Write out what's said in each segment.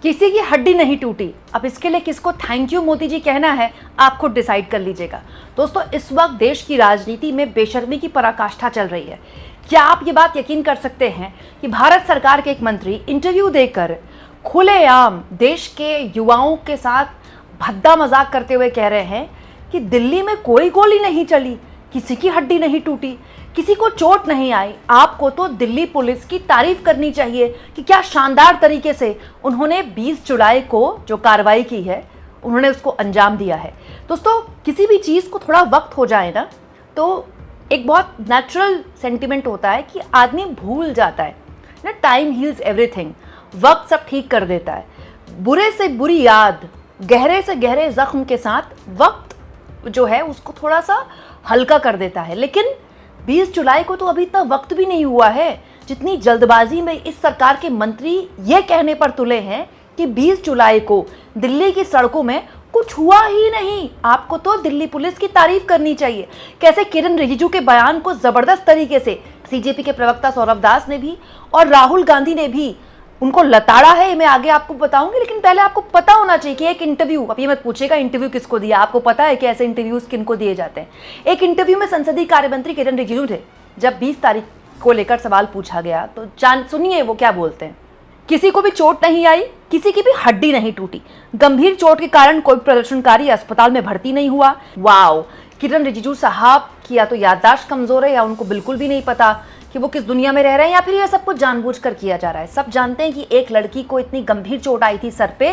किसी की हड्डी नहीं टूटी। अब इसके लिए किसको थैंक यू मोदी जी कहना है, आप खुद डिसाइड कर लीजिएगा। दोस्तों, इस वक्त देश की राजनीति में बेशर्मी की पराकाष्ठा चल रही है। क्या आप ये बात यकीन कर सकते हैं कि भारत सरकार के एक मंत्री इंटरव्यू देकर खुलेआम देश के युवाओं के साथ भद्दा मजाक करते हुए कह रहे हैं कि दिल्ली में कोई गोली नहीं चली, किसी की हड्डी नहीं टूटी, किसी को चोट नहीं आई। आपको तो दिल्ली पुलिस की तारीफ करनी चाहिए कि क्या शानदार तरीके से उन्होंने 20 जुलाई को जो कार्रवाई की है उन्होंने उसको अंजाम दिया है। दोस्तों, किसी भी चीज़ को थोड़ा वक्त हो जाए ना तो एक बहुत नेचुरल सेंटिमेंट होता है कि आदमी भूल जाता है ना। टाइम हील्स एवरीथिंग, वक्त सब ठीक कर देता है। बुरे से बुरी याद, गहरे से गहरे जख्म के साथ वक्त जो है उसको थोड़ा सा हल्का कर देता है। लेकिन 20 जुलाई को तो अभी तक वक्त भी नहीं हुआ है। जितनी जल्दबाजी में इस सरकार के मंत्री ये कहने पर तुले हैं कि 20 जुलाई को दिल्ली की सड़कों में कुछ हुआ ही नहीं। आपको तो दिल्ली पुलिस की तारीफ करनी चाहिए। कैसे किरण रिजिजू के बयान को जबरदस्त तरीके से सीजेपी के प्रवक्ता सौरभ दास ने भी और राहुल गांधी ने भी उनको लताड़ा है, मैं आगे आपको बताऊंगी। लेकिन पहले आपको पता होना चाहिए कि एक इंटरव्यू, अब ये मत पूछेगा इंटरव्यू किसको दिया, आपको पता है कि ऐसे इंटरव्यूज किनको दिए जाते हैं। एक इंटरव्यू में संसदीय कार्य मंत्री किरण रिजिजू थे। जब 20 तारीख को लेकर सवाल पूछा गया तो सुनिए वो क्या बोलते हैं। किसी को भी चोट नहीं आई, किसी की भी हड्डी नहीं टूटी, गंभीर चोट के कारण कोई प्रदर्शनकारी अस्पताल में भर्ती नहीं हुआ। वाओ, किरण रिजिजू साहब की या तो याददाश्त कमजोर है या उनको बिल्कुल भी नहीं पता कि वो किस दुनिया में रह रहे हैं, या फिर ये सब कुछ जानबूझकर किया जा रहा है। सब जानते हैं कि एक लड़की को इतनी गंभीर चोट आई थी सर पे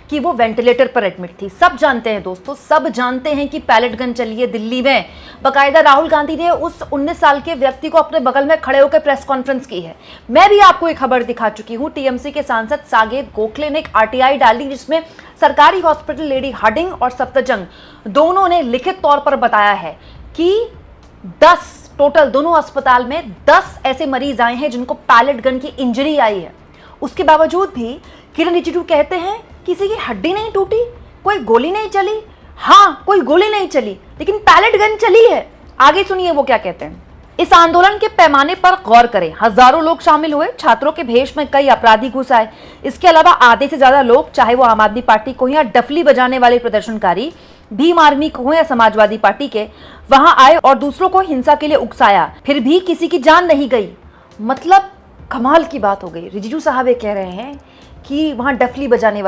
कि वो वेंटिलेटर पर एडमिट थी। सब जानते हैं दोस्तों, सब जानते हैं कि पैलेट गन चली है दिल्ली में। बाकायदा राहुल गांधी ने उस 19 साल के व्यक्ति को अपने बगल में खड़े होकर प्रेस कॉन्फ्रेंस की है। मैं भी आपको एक खबर दिखा चुकी हूँ। टीएमसी के सांसद साकेत गोखले ने एक आरटीआई डाली जिसमें सरकारी हॉस्पिटल लेडी हार्डिंग और सफदरजंग दोनों ने लिखित तौर पर बताया है कि 10 टोटल दोनों अस्पताल में 10 ऐसे मरीज आए हैं जिनको पैलेट गन की इंजरी आई है। उसके बावजूद भी किरण रिजिजू कहते हैं किसी की हड्डी नहीं टूटी, कोई गोली नहीं चली। हाँ, कोई गोली नहीं चली लेकिन पैलेट गन चली है। आगे सुनिए वो क्या कहते हैं। इस आंदोलन के पैमाने पर गौर करें। हजारों लोग शामिल हुए, छात्रों के भेष में कई अपराधी घुस आए। इसके अलावा आधे से ज्यादा लोग, चाहे वो आम आदमी पार्टी को या डफली बजाने वाले प्रदर्शनकारी भीम आर्मी को हो या समाजवादी पार्टी के, वहां आए और दूसरों को हिंसा के लिए उकसाया, फिर भी किसी की जान नहीं गई। मतलब कमाल की बात हो गई। रिजिजू साहब ये कह रहे हैं कि वहां डफली बजाने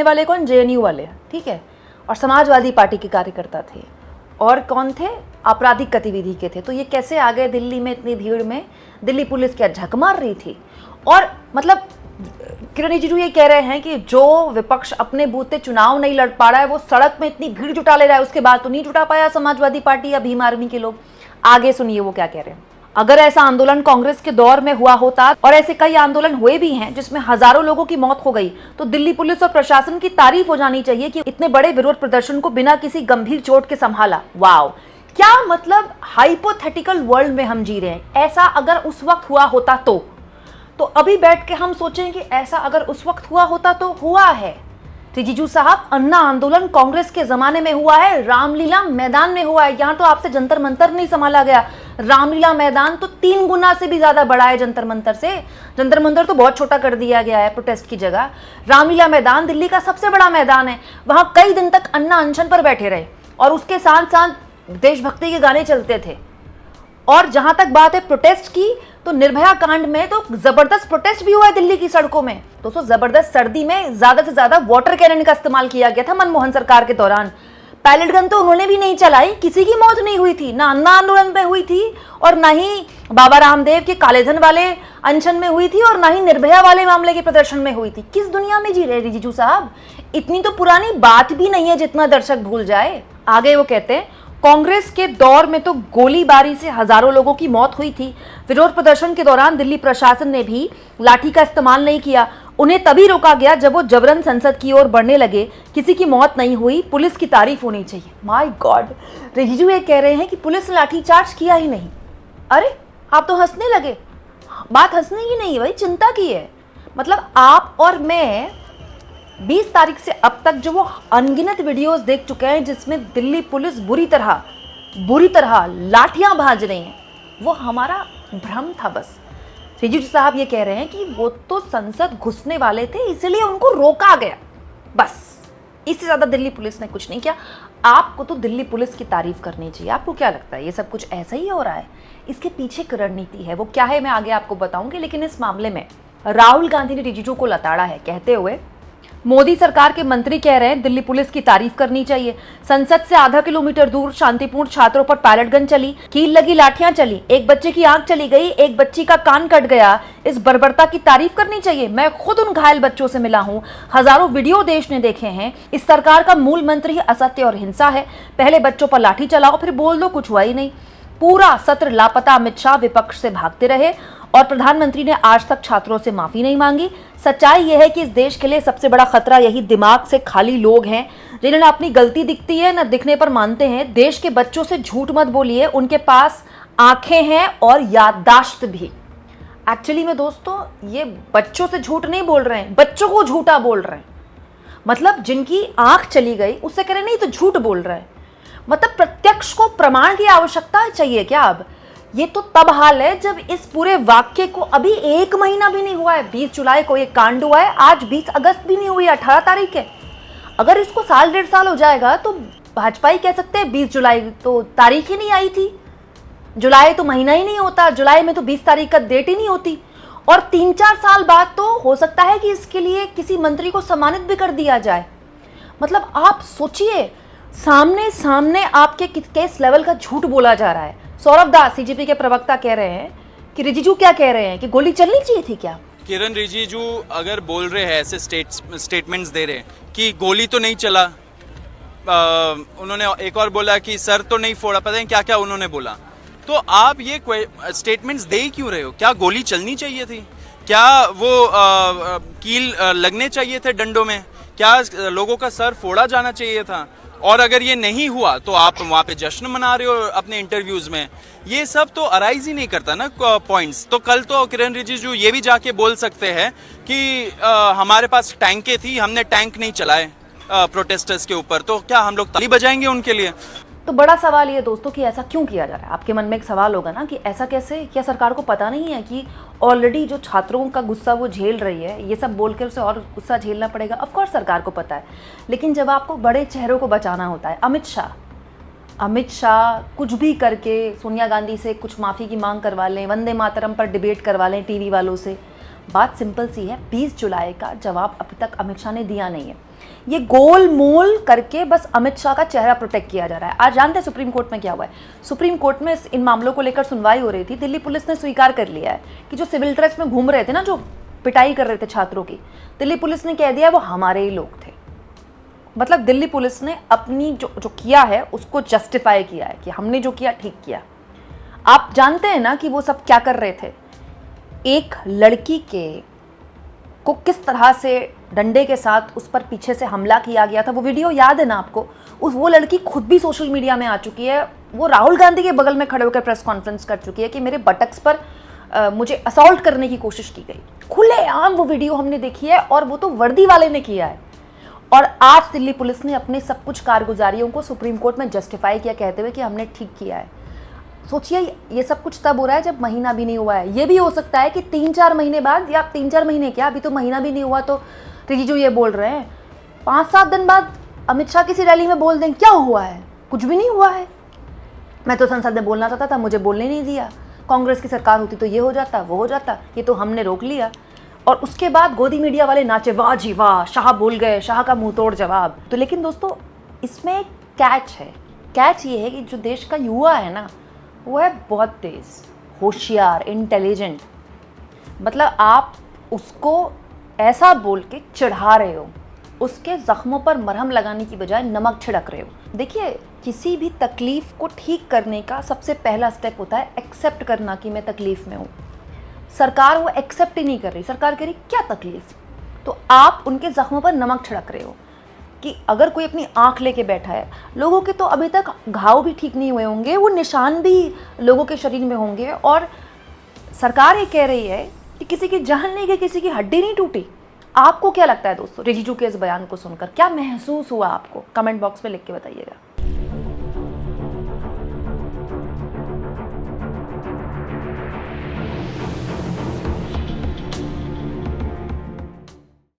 वाले कौन? जेएनयू वाले, ठीक है, और समाजवादी पार्टी के कार्यकर्ता थे। और कौन थे? आपराधिक गतिविधि के थे। तो ये कैसे आ गए दिल्ली में इतनी भीड़ में? दिल्ली पुलिस क्या झक मार रही थी? और मतलब किरण रिजिजू ये कह रहे हैं कि जो विपक्ष अपने बूथ पे चुनाव नहीं लड़ पा रहा है वो सड़क में इतनी भीड़ जुटा ले रहा है, उसके बाद तो नहीं जुटा पाया समाजवादी पार्टी या भीम आर्मी के लोग। आगे सुनिए वो क्या कह रहे हैं। अगर ऐसा आंदोलन कांग्रेस के दौर में हुआ होता, और ऐसे कई आंदोलन हुए भी हैं जिसमें हजारों लोगों की मौत हो गई, तो दिल्ली पुलिस और प्रशासन की तारीफ हो जानी चाहिए कि इतने बड़े विरोध प्रदर्शन को बिना किसी गंभीर चोट के संभाला। वाओ, क्या मतलब हाइपोथेटिकल वर्ल्ड में हम जी रहे हैं। ऐसा अगर उस वक्त हुआ होता तो अभी बैठ के हम सोचें कि ऐसा अगर उस वक्त हुआ होता तो हुआ है। रिजिजू साहब, अन्ना आंदोलन कांग्रेस के जमाने में हुआ है, रामलीला मैदान में हुआ है। यहाँ तो आपसे जंतर मंतर नहीं संभाला गया। रामलीला मैदान तो 3 गुना से भी ज्यादा बड़ा है जंतर मंतर से। जंतर मंतर तो बहुत छोटा कर दिया गया है प्रोटेस्ट की जगह। रामलीला मैदान दिल्ली का सबसे बड़ा मैदान है। वहां कई दिन तक अन्ना अनशन पर बैठे रहे और उसके साथ साथ देशभक्ति के गाने चलते थे। और जहां तक बात है प्रोटेस्ट की, तो निर्भया कांड में तो जबरदस्त प्रोटेस्ट भी हुआ है दिल्ली की सड़कों में। दोस्तों, जबरदस्त सर्दी में ज्यादा से ज्यादा वाटर कैनन का इस्तेमाल किया गया था मनमोहन सरकार के दौरान। पैलेट गन तो उन्होंने भी नहीं चलाई, किसी की मौत नहीं हुई थी, ना अन्ना आंदोलन में हुई थी और ना ही बाबा रामदेव के कालेधन वाले अनशन में हुई थी और ना ही निर्भया वाले मामले के प्रदर्शन में हुई थी। किस दुनिया में जी रहे रिजिजू साहब? इतनी तो पुरानी बात भी नहीं है जितना दर्शक भूल जाए। आगे वो कहते हैं, कांग्रेस के दौर में तो गोलीबारी से हजारों लोगों की मौत हुई थी। विरोध प्रदर्शन के दौरान दिल्ली प्रशासन ने भी लाठी का इस्तेमाल नहीं किया। उन्हें तभी रोका गया जब वो जबरन संसद की ओर बढ़ने लगे। किसी की मौत नहीं हुई, पुलिस की तारीफ होनी चाहिए। माय गॉड, रिजिजू ये कह रहे हैं कि पुलिस ने लाठीचार्ज किया ही नहीं। अरे आप तो हंसने लगे। बात हंसने की नहीं भाई, चिंता की है। मतलब आप और मैं 20 तारीख से अब तक जो वो अनगिनत वीडियोस देख चुके हैं जिसमें दिल्ली पुलिस बुरी तरह लाठियां भाज रही हैं, वो हमारा भ्रम था बस। रिजिजू साहब ये कह रहे हैं कि वो तो संसद घुसने वाले थे इसलिए उनको रोका गया, बस इससे ज्यादा दिल्ली पुलिस ने कुछ नहीं किया। आपको तो दिल्ली पुलिस की तारीफ करनी चाहिए। आपको क्या लगता है ये सब कुछ ऐसा ही हो रहा है? इसके पीछे एक रणनीति है, वो क्या है मैं आगे आपको बताऊंगी। लेकिन इस मामले में राहुल गांधी ने रिजिजू को लताड़ा है, कहते हुए मोदी सरकार के मंत्री कह रहे हैं दिल्ली पुलिस की तारीफ करनी चाहिए। संसद से आधा किलोमीटर दूर शांतिपूर्ण छात्रों पर पैलेट गन चली, कील लगी लाठियां चली, एक बच्चे की आंख चली गई, एक बच्ची का कान कट गया। इस बर्बरता की तारीफ करनी चाहिए। मैं खुद उन घायल बच्चों से मिला हूं, हजारों वीडियो देश ने देखे हैं। इस सरकार का मूल मंत्र ही असत्य और हिंसा है। पहले बच्चों पर लाठी चलाओ, फिर बोल दो कुछ हुआ ही नहीं। पूरा सत्र लापता अमित शाह विपक्ष से भागते रहे और प्रधानमंत्री ने आज तक छात्रों से माफी नहीं मांगी। सच्चाई यह है कि इस देश के लिए सबसे बड़ा खतरा यही दिमाग से खाली लोग हैं, जिन्हें ना अपनी गलती दिखती है ना दिखने पर मानते हैं। देश के बच्चों से झूठ मत बोलिए, उनके पास आंखें हैं और याददाश्त भी। एक्चुअली में दोस्तों ये बच्चों से झूठ नहीं बोल रहे हैं, बच्चों को झूठा बोल रहे हैं। मतलब जिनकी आंख चली गई उससे कह रहे नहीं तो झूठ बोल रहे हैं। मतलब प्रत्यक्ष को प्रमाण की आवश्यकता चाहिए क्या? अब ये तो तब हाल है जब इस पूरे वाक्य को अभी 1 महीना भी नहीं हुआ है। 20 जुलाई को ये कांड हुआ है, आज 20 अगस्त भी नहीं हुई, 18 तारीख है। अगर इसको साल 1.5 साल हो जाएगा तो भाजपा ही कह सकते हैं 20 जुलाई तो तारीख ही नहीं आई थी। जुलाई तो महीना ही नहीं होता, जुलाई में तो 20 तारीख का डेट ही नहीं होती। और 3-4 साल बाद तो हो सकता है कि इसके लिए किसी मंत्री को सम्मानित भी कर दिया जाए। मतलब आप सोचिए, सामने सामने आपके किस लेवल का झूठ बोला जा रहा है। सौरभ दास सीजेपी के प्रवक्ता कह रहे हैं कि रिजिजू क्या कह रहे हैं कि गोली चलनी चाहिए थी क्या? किरण रिजिजू अगर बोल रहे हैं, ऐसे स्टेटमेंट्स दे रहे हैं कि गोली तो नहीं चला, उन्होंने एक और बोला कि सर तो नहीं फोड़ा, पता नहीं क्या क्या उन्होंने बोला। तो आप ये स्टेटमेंट्स दे क्यों रहे हो? क्या गोली चलनी चाहिए थी? क्या वो कील लगने चाहिए थे डंडों में? क्या लोगों का सर फोड़ा जाना चाहिए था? और अगर ये नहीं हुआ तो आप वहाँ पे जश्न मना रहे हो अपने इंटरव्यूज में। ये सब तो अराइज ही नहीं करता ना पॉइंट्स। तो कल तो किरण रिजिजू ये भी जाके बोल सकते हैं कि हमारे पास टैंकें थी, हमने टैंक नहीं चलाए प्रोटेस्टर्स के ऊपर, तो क्या हम लोग ताली बजाएंगे उनके लिए? तो बड़ा सवाल ये दोस्तों कि ऐसा क्यों किया जा रहा है? आपके मन में एक सवाल होगा ना कि ऐसा कैसे? क्या सरकार को पता नहीं है कि ऑलरेडी जो छात्रों का गुस्सा वो झेल रही है, ये सब बोल के उसे और गुस्सा झेलना पड़ेगा? ऑफ कोर्स सरकार को पता है, लेकिन जब आपको बड़े चेहरों को बचाना होता है, अमित शाह कुछ भी करके सोनिया गांधी से कुछ माफ़ी की मांग करवा लें, वंदे मातरम पर डिबेट करवा लें टीवी वालों से। बात सिंपल सी है, 20 जुलाई का जवाब अभी तक अमित शाह ने दिया नहीं है। ये गोल मोल करके बस अमित शाह का चेहरा प्रोटेक्ट किया जा रहा है। आज जानते हैं सुप्रीम कोर्ट में क्या हुआ है? सुप्रीम कोर्ट में इन मामलों को लेकर सुनवाई हो रही थी। दिल्ली पुलिस ने स्वीकार कर लिया है कि जो सिविल ड्रेस में घूम रहे थे ना, जो पिटाई कर रहे थे छात्रों की, दिल्ली पुलिस ने कह दिया वो हमारे ही लोग थे। मतलब दिल्ली पुलिस ने अपनी जो किया है उसको जस्टिफाई किया है कि हमने जो किया ठीक किया। आप जानते हैं ना कि वो सब क्या कर रहे थे? एक लड़की को किस तरह से डंडे के साथ उस पर पीछे से हमला किया गया था, वो वीडियो याद है ना आपको? वो लड़की खुद भी सोशल मीडिया में आ चुकी है। वो राहुल गांधी के बगल में खड़े होकर प्रेस कॉन्फ्रेंस कर चुकी है कि मेरे बटक्स पर मुझे असॉल्ट करने की कोशिश की गई। खुलेआम वो वीडियो हमने देखी है, और वो तो वर्दी वाले ने किया है। और आज दिल्ली पुलिस ने अपने सब कुछ कारगुजारियों को सुप्रीम कोर्ट में जस्टिफाई किया, कहते हुए कि हमने ठीक किया है। सोचिए, ये सब कुछ तब हो रहा है जब महीना भी नहीं हुआ है। ये भी हो सकता है कि 3-4 महीने बाद, या 3-4 महीने क्या, अभी तो महीना भी नहीं हुआ तो रिजिजू ये बोल रहे हैं। 5-7 दिन बाद अमित शाह किसी रैली में बोल दें क्या हुआ है? कुछ भी नहीं हुआ है। मैं तो संसद में बोलना चाहता था, मुझे बोलने नहीं दिया। कांग्रेस की सरकार होती तो ये हो जाता, वो हो जाता, ये तो हमने रोक लिया। और उसके बाद गोदी मीडिया वाले नाचे, वाह जी वाह, शाह बोल गए, शाह का मुंह तोड़ जवाब। तो लेकिन दोस्तों इसमें एक कैच है। कैच ये है कि जो देश का युवा है ना, वो है बहुत तेज, होशियार, इंटेलिजेंट। मतलब आप उसको ऐसा बोल के चिढ़ा रहे हो, उसके जख्मों पर मरहम लगाने की बजाय नमक छिड़क रहे हो। देखिए, किसी भी तकलीफ को ठीक करने का सबसे पहला स्टेप होता है एक्सेप्ट करना कि मैं तकलीफ में हूँ। सरकार वो एक्सेप्ट ही नहीं कर रही। सरकार कह रही क्या तकलीफ? तो आप उनके जख्मों पर नमक छिड़क रहे हो कि अगर कोई अपनी आंख लेके बैठा है, लोगों के तो अभी तक घाव भी ठीक नहीं हुए होंगे, वो निशान भी लोगों के शरीर में होंगे, और सरकार ये कह रही है कि किसी की जान नहीं गई, किसी की हड्डी नहीं टूटी। आपको क्या लगता है दोस्तों रिजिजू के इस बयान को सुनकर? क्या महसूस हुआ आपको? कमेंट बॉक्स में लिख के बताइएगा।